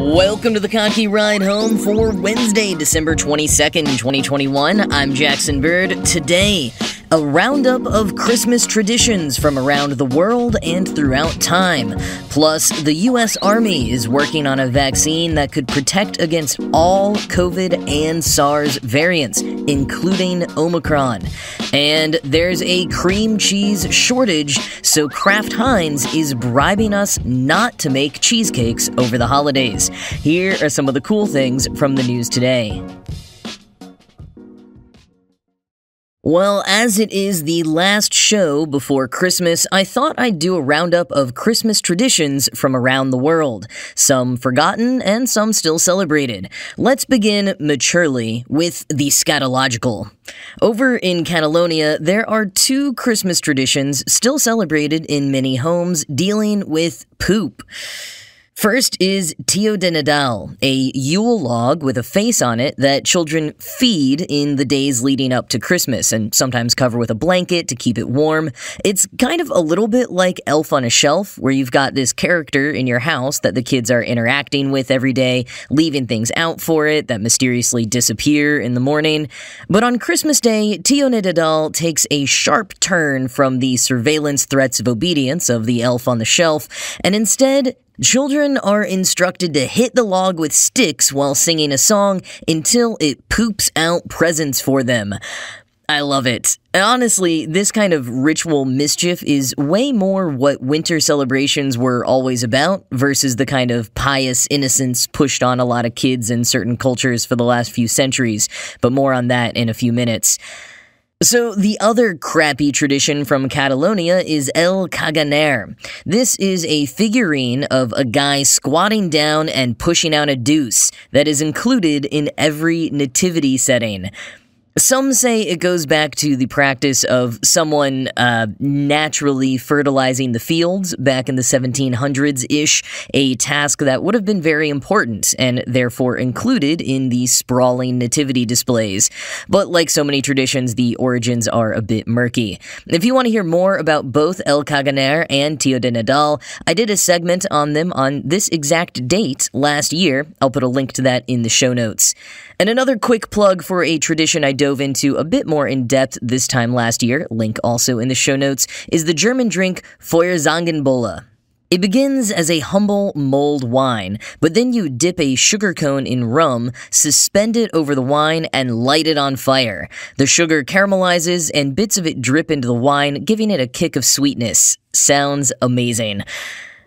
Welcome to the Cocky Ride Home for Wednesday, December 22nd, 2021. I'm Jackson Bird. Today, a roundup of Christmas traditions from around the world and throughout time. Plus, the U.S. Army is working on a vaccine that could protect against all COVID and SARS variants, including Omicron. And there's a cream cheese shortage, so Kraft Heinz is bribing us not to make cheesecakes over the holidays. Here are some of the cool things from the news today. Well, as it is the last show before Christmas, I thought I'd do a roundup of Christmas traditions from around the world. Some forgotten and some still celebrated. Let's begin maturely with the scatological. Over in Catalonia, there are two Christmas traditions still celebrated in many homes dealing with poop. First is Tio de Nadal, a Yule log with a face on it that children feed in the days leading up to Christmas and sometimes cover with a blanket to keep it warm. It's kind of a little bit like Elf on a Shelf, where you've got this character in your house that the kids are interacting with every day, leaving things out for it that mysteriously disappear in the morning. But on Christmas Day, Tio de Nadal takes a sharp turn from the surveillance threats of obedience of the Elf on the Shelf, and instead, children are instructed to hit the log with sticks while singing a song until it poops out presents for them. I love it. Honestly, this kind of ritual mischief is way more what winter celebrations were always about versus the kind of pious innocence pushed on a lot of kids in certain cultures for the last few centuries, but more on that in a few minutes. So the other crappy tradition from Catalonia is El Caganer. This is a figurine of a guy squatting down and pushing out a deuce that is included in every nativity setting. Some say it goes back to the practice of someone naturally fertilizing the fields back in the 1700s-ish, a task that would have been very important and therefore included in the sprawling nativity displays. But like so many traditions, the origins are a bit murky. If you want to hear more about both El Caganer and Tio de Nadal, I did a segment on them on this exact date last year. I'll put a link to that in the show notes. And another quick plug for a tradition I dove into a bit more in depth this time last year, link also in the show notes, is the German drink Feuerzangenbowle. It begins as a humble mulled wine, but then you dip a sugar cone in rum, suspend it over the wine, and light it on fire. The sugar caramelizes, and bits of it drip into the wine, giving it a kick of sweetness. Sounds amazing.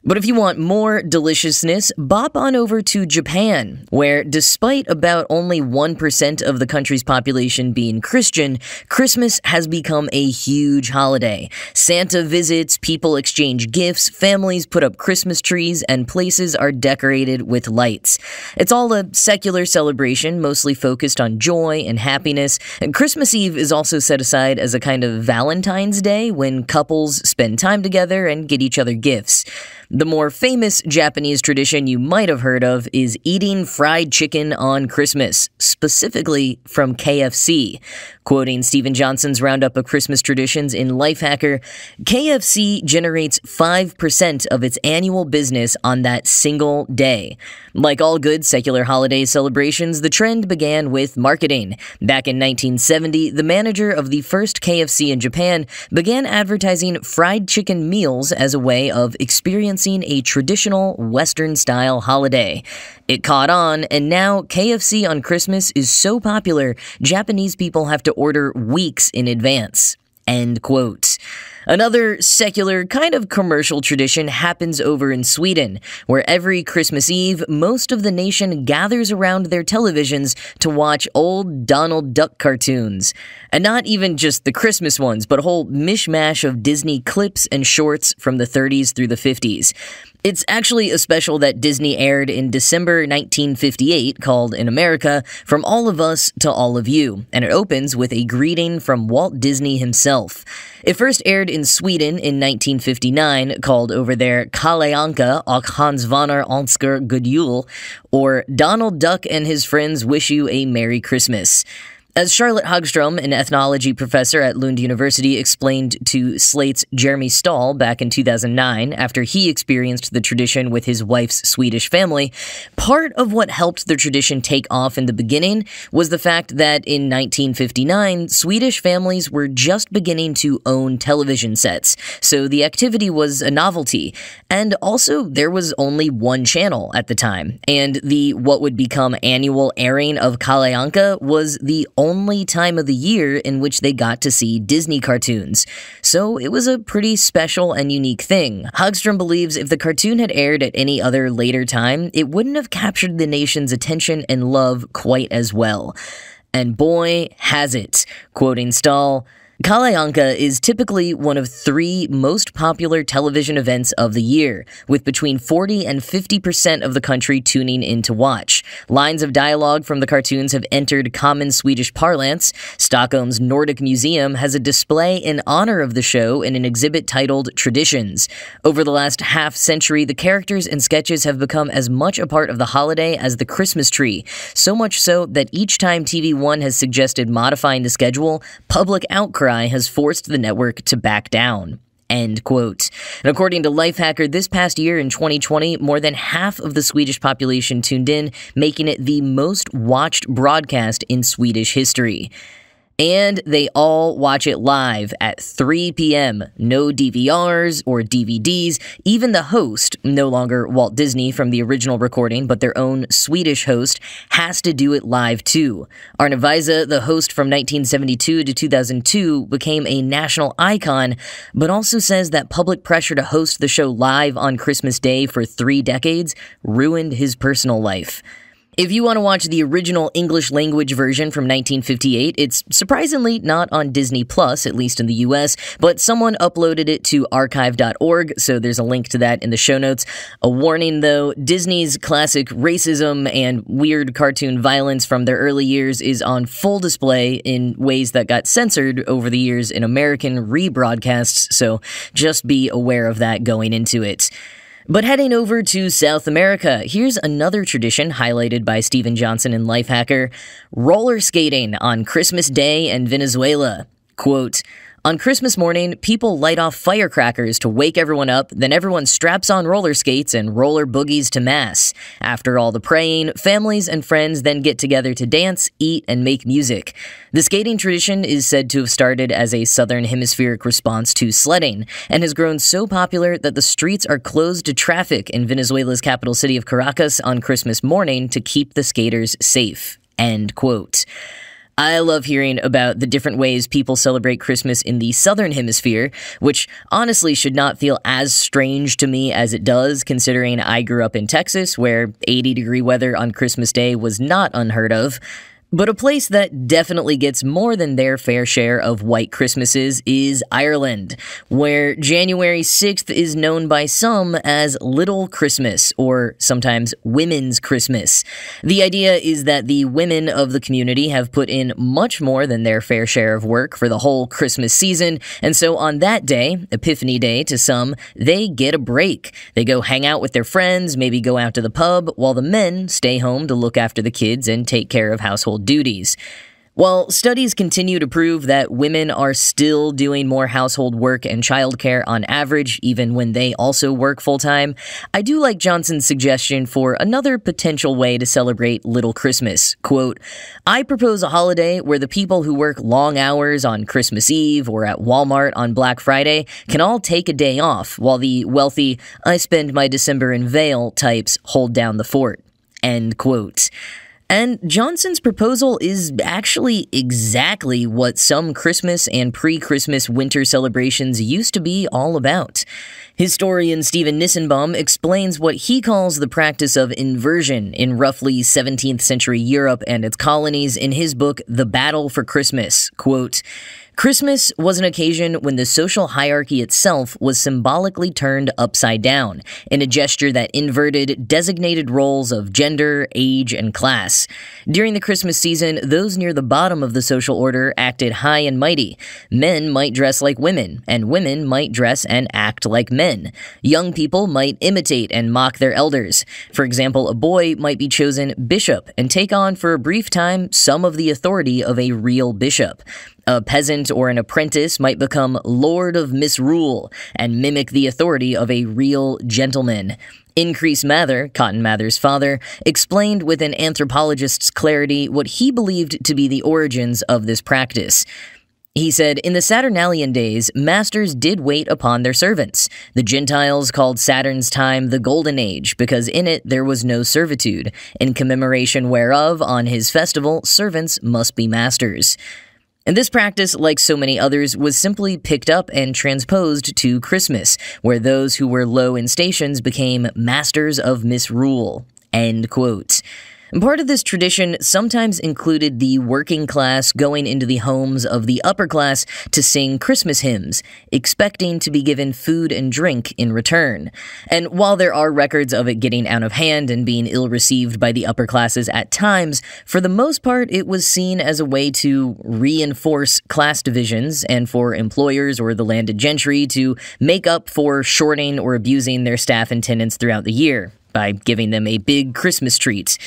But if you want more deliciousness, bop on over to Japan, where despite about only 1% of the country's population being Christian, Christmas has become a huge holiday. Santa visits, people exchange gifts, families put up Christmas trees, and places are decorated with lights. It's all a secular celebration, mostly focused on joy and happiness, and Christmas Eve is also set aside as a kind of Valentine's Day when couples spend time together and get each other gifts. The more famous Japanese tradition you might have heard of is eating fried chicken on Christmas, specifically from KFC. Quoting Steven Johnson's roundup of Christmas traditions in Lifehacker, KFC generates 5% of its annual business on that single day. Like all good secular holiday celebrations, the trend began with marketing. Back in 1970, the manager of the first KFC in Japan began advertising fried chicken meals as a way of experiencing a traditional Western-style holiday. It caught on, and now KFC on Christmas is so popular, Japanese people have to order weeks in advance. End quote. Another secular, kind of commercial tradition happens over in Sweden, where every Christmas Eve, most of the nation gathers around their televisions to watch old Donald Duck cartoons. And not even just the Christmas ones, but a whole mishmash of Disney clips and shorts from the 30s through the 50s. It's actually a special that Disney aired in December 1958 called In America, From All of Us to All of You, and it opens with a greeting from Walt Disney himself. It first aired in Sweden in 1959, called over there Kalle Anka och Hans Vannar önskar God Jul, or Donald Duck and his friends wish you a Merry Christmas. As Charlotte Hagstrom, an ethnology professor at Lund University, explained to Slate's Jeremy Stahl back in 2009 after he experienced the tradition with his wife's Swedish family, part of what helped the tradition take off in the beginning was the fact that in 1959, Swedish families were just beginning to own television sets, so the activity was a novelty. And also, there was only one channel at the time, and the what would become annual airing of Kalle Anka was the only time of the year in which they got to see Disney cartoons. So it was a pretty special and unique thing. Hagstrom believes if the cartoon had aired at any other later time, it wouldn't have captured the nation's attention and love quite as well. And boy, has it. Quoting Stahl, Kalle Anka is typically one of 3 most popular television events of the year, with between 40 and 50% of the country tuning in to watch. Lines of dialogue from the cartoons have entered common Swedish parlance. Stockholm's Nordic Museum has a display in honor of the show in an exhibit titled Traditions. Over the last half-century, the characters and sketches have become as much a part of the holiday as the Christmas tree, so much so that each time TV1 has suggested modifying the schedule, public outcry has forced the network to back down. End quote. And according to Lifehacker, this past year in 2020, more than half of the Swedish population tuned in, making it the most watched broadcast in Swedish history. And they all watch it live at 3 p.m. No DVRs or DVDs. Even the host, no longer Walt Disney from the original recording, but their own Swedish host, has to do it live too. Arne Weise, the host from 1972 to 2002, became a national icon, but also says that public pressure to host the show live on Christmas Day for 3 decades ruined his personal life. If you want to watch the original English language version from 1958, it's surprisingly not on Disney Plus, at least in the US, but someone uploaded it to archive.org, so there's a link to that in the show notes. A warning though, Disney's classic racism and weird cartoon violence from their early years is on full display in ways that got censored over the years in American rebroadcasts, so just be aware of that going into it. But heading over to South America, here's another tradition highlighted by Steven Johnson in Lifehacker: roller skating on Christmas Day in Venezuela. Quote, on Christmas morning, people light off firecrackers to wake everyone up, then everyone straps on roller skates and roller boogies to mass. After all the praying, families and friends then get together to dance, eat, and make music. The skating tradition is said to have started as a southern hemispheric response to sledding, and has grown so popular that the streets are closed to traffic in Venezuela's capital city of Caracas on Christmas morning to keep the skaters safe. End quote. I love hearing about the different ways people celebrate Christmas in the Southern Hemisphere, which honestly should not feel as strange to me as it does, considering I grew up in Texas, where 80-degree weather on Christmas Day was not unheard of. But a place that definitely gets more than their fair share of white Christmases is Ireland, where January 6th is known by some as Little Christmas, or sometimes Women's Christmas. The idea is that the women of the community have put in much more than their fair share of work for the whole Christmas season, and so on that day, Epiphany Day to some, they get a break. They go hang out with their friends, maybe go out to the pub, while the men stay home to look after the kids and take care of household duties. While studies continue to prove that women are still doing more household work and childcare on average, even when they also work full-time, I do like Johnson's suggestion for another potential way to celebrate Little Christmas. Quote, I propose a holiday where the people who work long hours on Christmas Eve or at Walmart on Black Friday can all take a day off, while the wealthy, I spend my December in Vail types hold down the fort. End quote. And Johnson's proposal is actually exactly what some Christmas and pre-Christmas winter celebrations used to be all about. Historian Stephen Nissenbaum explains what he calls the practice of inversion in roughly 17th century Europe and its colonies in his book, The Battle for Christmas. Quote, Christmas was an occasion when the social hierarchy itself was symbolically turned upside down, in a gesture that inverted designated roles of gender, age, and class. During the Christmas season, those near the bottom of the social order acted high and mighty. Men might dress like women, and women might dress and act like men. Young people might imitate and mock their elders. For example, a boy might be chosen bishop and take on for a brief time some of the authority of a real bishop. A peasant or an apprentice might become Lord of Misrule and mimic the authority of a real gentleman. Increase Mather, Cotton Mather's father, explained with an anthropologist's clarity what he believed to be the origins of this practice. He said, in the Saturnalian days, masters did wait upon their servants. The Gentiles called Saturn's time the Golden Age, because in it there was no servitude, in commemoration whereof, on his festival, servants must be masters. And this practice, like so many others, was simply picked up and transposed to Christmas, where those who were low in stations became masters of misrule. End quote. And part of this tradition sometimes included the working class going into the homes of the upper class to sing Christmas hymns, expecting to be given food and drink in return. And while there are records of it getting out of hand and being ill-received by the upper classes at times, for the most part it was seen as a way to reinforce class divisions and for employers or the landed gentry to make up for shorting or abusing their staff and tenants throughout the year by giving them a big Christmas treat.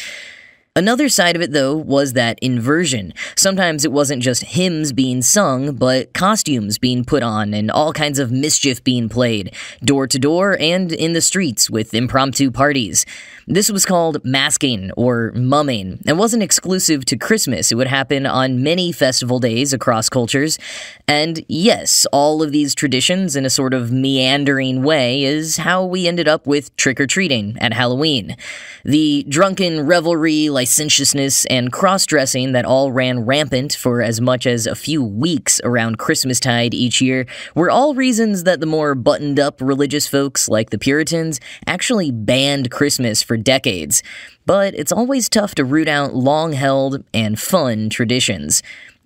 Another side of it, though, was that inversion. Sometimes it wasn't just hymns being sung, but costumes being put on and all kinds of mischief being played, door to door and in the streets with impromptu parties. This was called masking or mumming, and wasn't exclusive to Christmas. It would happen on many festival days across cultures. And yes, all of these traditions in a sort of meandering way is how we ended up with trick-or-treating at Halloween. The drunken revelry, licentiousness, and cross-dressing that all ran rampant for as much as a few weeks around Christmastide each year were all reasons that the more buttoned-up religious folks like the Puritans actually banned Christmas for decades. But it's always tough to root out long-held and fun traditions.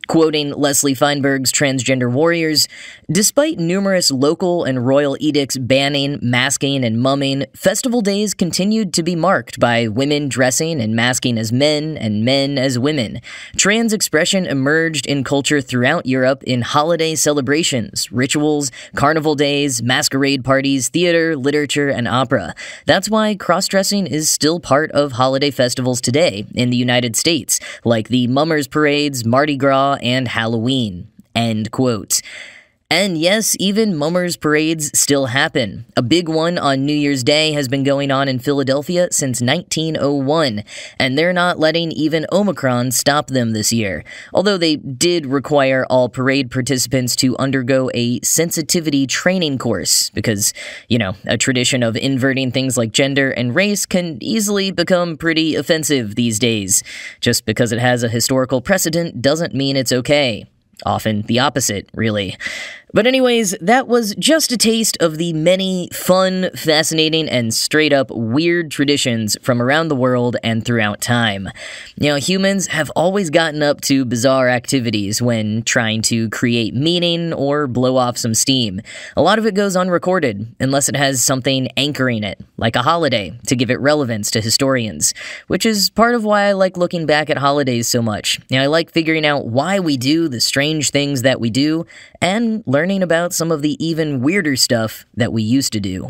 Quoting Leslie Feinberg's Transgender Warriors, despite numerous local and royal edicts banning, masking, and mumming, festival days continued to be marked by women dressing and masking as men and men as women. Trans expression emerged in culture throughout Europe in holiday celebrations, rituals, carnival days, masquerade parties, theater, literature, and opera. That's why cross-dressing is still part of holiday festivals today in the United States, like the Mummers Parades, Mardi Gras, and Halloween. End quote. And yes, even mummers parades still happen. A big one on New Year's Day has been going on in Philadelphia since 1901, and they're not letting even Omicron stop them this year. Although they did require all parade participants to undergo a sensitivity training course, because, a tradition of inverting things like gender and race can easily become pretty offensive these days. Just because it has a historical precedent doesn't mean it's okay. Often the opposite, really. But anyways, that was just a taste of the many fun, fascinating, and straight-up weird traditions from around the world and throughout time. Humans have always gotten up to bizarre activities when trying to create meaning or blow off some steam. A lot of it goes unrecorded, unless it has something anchoring it, like a holiday, to give it relevance to historians, which is part of why I like looking back at holidays so much. I like figuring out why we do the strange things that we do, and learning about some of the even weirder stuff that we used to do.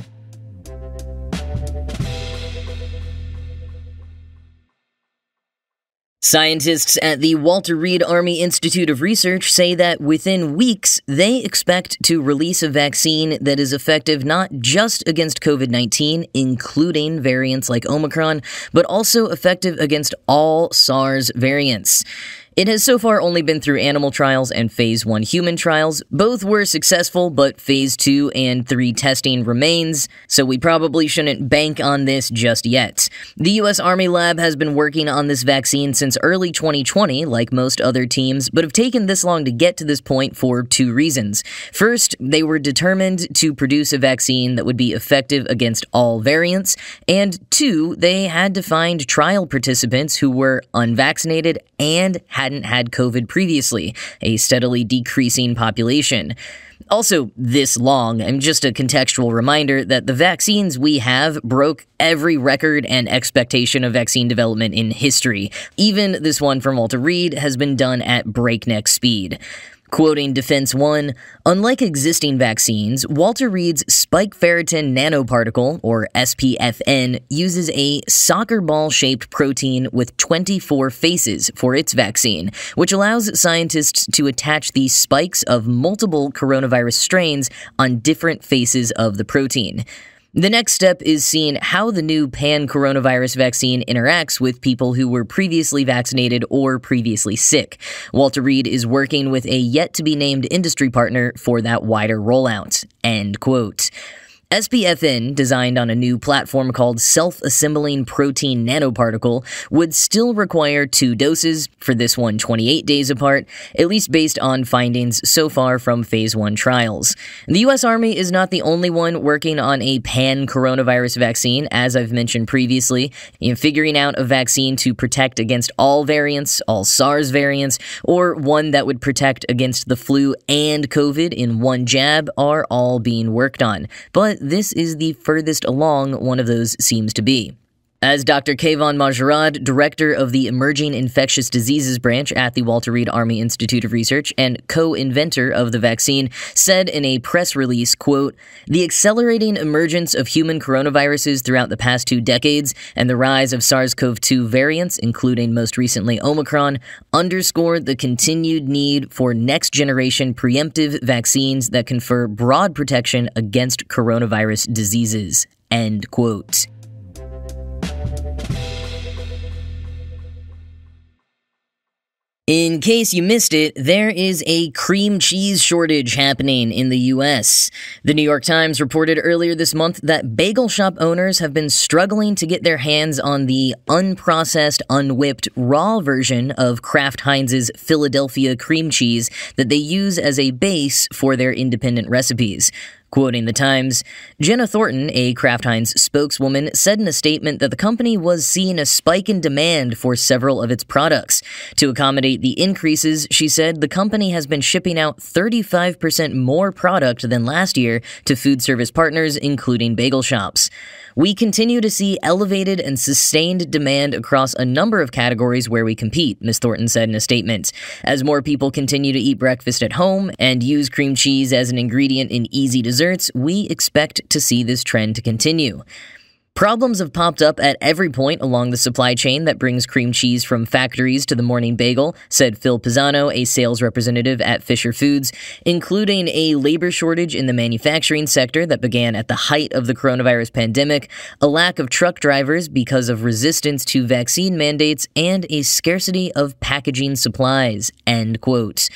Scientists at the Walter Reed Army Institute of Research say that within weeks, they expect to release a vaccine that is effective not just against COVID-19, including variants like Omicron, but also effective against all SARS variants. It has so far only been through animal trials and Phase 1 human trials. Both were successful, but Phase 2 and 3 testing remains, so we probably shouldn't bank on this just yet. The U.S. Army lab has been working on this vaccine since early 2020, like most other teams, but have taken this long to get to this point for two reasons. First, they were determined to produce a vaccine that would be effective against all variants, and two, they had to find trial participants who were unvaccinated and had hadn't had COVID previously, a steadily decreasing population. Also, this long, and just a contextual reminder that the vaccines we have broke every record and expectation of vaccine development in history. Even this one from Walter Reed has been done at breakneck speed. Quoting Defense One, unlike existing vaccines, Walter Reed's spike ferritin nanoparticle, or SPFN, uses a soccer ball-shaped protein with 24 faces for its vaccine, which allows scientists to attach the spikes of multiple coronavirus strains on different faces of the protein. The next step is seeing how the new pan-coronavirus vaccine interacts with people who were previously vaccinated or previously sick. Walter Reed is working with a yet-to-be-named industry partner for that wider rollout. End quote. SPFN, designed on a new platform called Self-Assembling Protein Nanoparticle, would still require 2 doses, for this one 28 days apart, at least based on findings so far from Phase 1 trials. The U.S. Army is not the only one working on a pan-coronavirus vaccine, as I've mentioned previously. Figuring out a vaccine to protect against all variants, all SARS variants, or one that would protect against the flu and COVID in one jab are all being worked on. But this is the furthest along one of those seems to be. As Dr. Kayvon Majerad, director of the Emerging Infectious Diseases branch at the Walter Reed Army Institute of Research and co-inventor of the vaccine, said in a press release, quote, "The accelerating emergence of human coronaviruses throughout the past 2 decades and the rise of SARS-CoV-2 variants, including most recently Omicron, underscore the continued need for next-generation preemptive vaccines that confer broad protection against coronavirus diseases." End quote. In case you missed it, there is a cream cheese shortage happening in the U.S. The New York Times reported earlier this month that bagel shop owners have been struggling to get their hands on the unprocessed, unwhipped, raw version of Kraft Heinz's Philadelphia cream cheese that they use as a base for their independent recipes. Quoting the Times, Jenna Thornton, a Kraft Heinz spokeswoman, said in a statement that the company was seeing a spike in demand for several of its products. To accommodate the increases, she said the company has been shipping out 35% more product than last year to food service partners, including bagel shops. We continue to see elevated and sustained demand across a number of categories where we compete, Ms. Thornton said in a statement. As more people continue to eat breakfast at home and use cream cheese as an ingredient in easy desserts, we expect to see this trend to continue. Problems have popped up at every point along the supply chain that brings cream cheese from factories to the morning bagel, said Phil Pisano, a sales representative at Fisher Foods, including a labor shortage in the manufacturing sector that began at the height of the coronavirus pandemic, a lack of truck drivers because of resistance to vaccine mandates, and a scarcity of packaging supplies, end quote.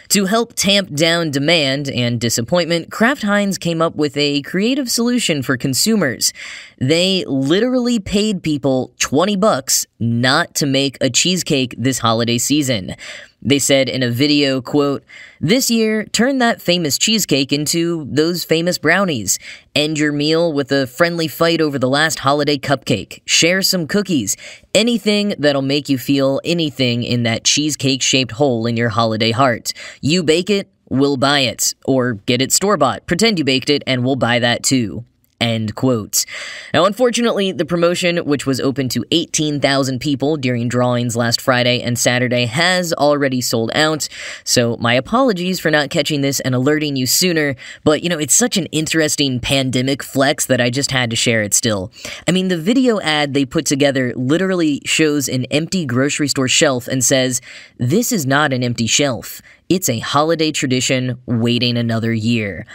To help tamp down demand and disappointment, Kraft Heinz came up with a creative solution for consumers. They literally paid people $20 not to make a cheesecake this holiday season. They said in a video, quote, "This year, turn that famous cheesecake into those famous brownies. End your meal with a friendly fight over the last holiday cupcake. Share some cookies. Anything that'll make you feel anything in that cheesecake-shaped hole in your holiday heart. You bake it, we'll buy it. Or get it store-bought. Pretend you baked it, and we'll buy that too." End quote. Now, unfortunately, the promotion, which was open to 18,000 people during drawings last Friday and Saturday, has already sold out. So my apologies for not catching this and alerting you sooner, but, it's such an interesting pandemic flex that I just had to share it still. I mean, the video ad they put together literally shows an empty grocery store shelf and says, "This is not an empty shelf. It's a holiday tradition waiting another year."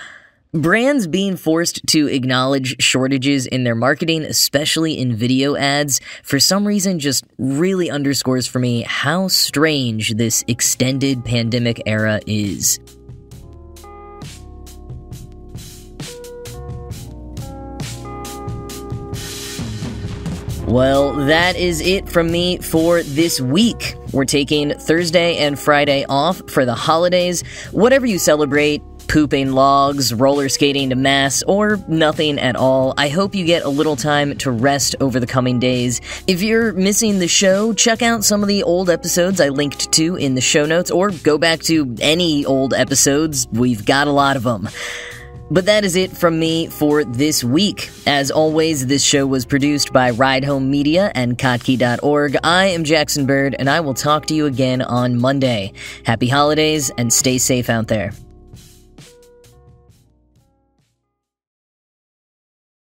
Brands being forced to acknowledge shortages in their marketing, especially in video ads, for some reason just really underscores for me how strange this extended pandemic era is. Well, that is it from me for this week. We're taking Thursday and Friday off for the holidays. Whatever you celebrate, pooping logs, roller skating to mass, or nothing at all, I hope you get a little time to rest over the coming days. If you're missing the show, check out some of the old episodes I linked to in the show notes, or go back to any old episodes. We've got a lot of them. But that is it from me for this week. As always, this show was produced by Ride Home Media and Kottke.org. I am Jackson Bird, and I will talk to you again on Monday. Happy holidays, and stay safe out there.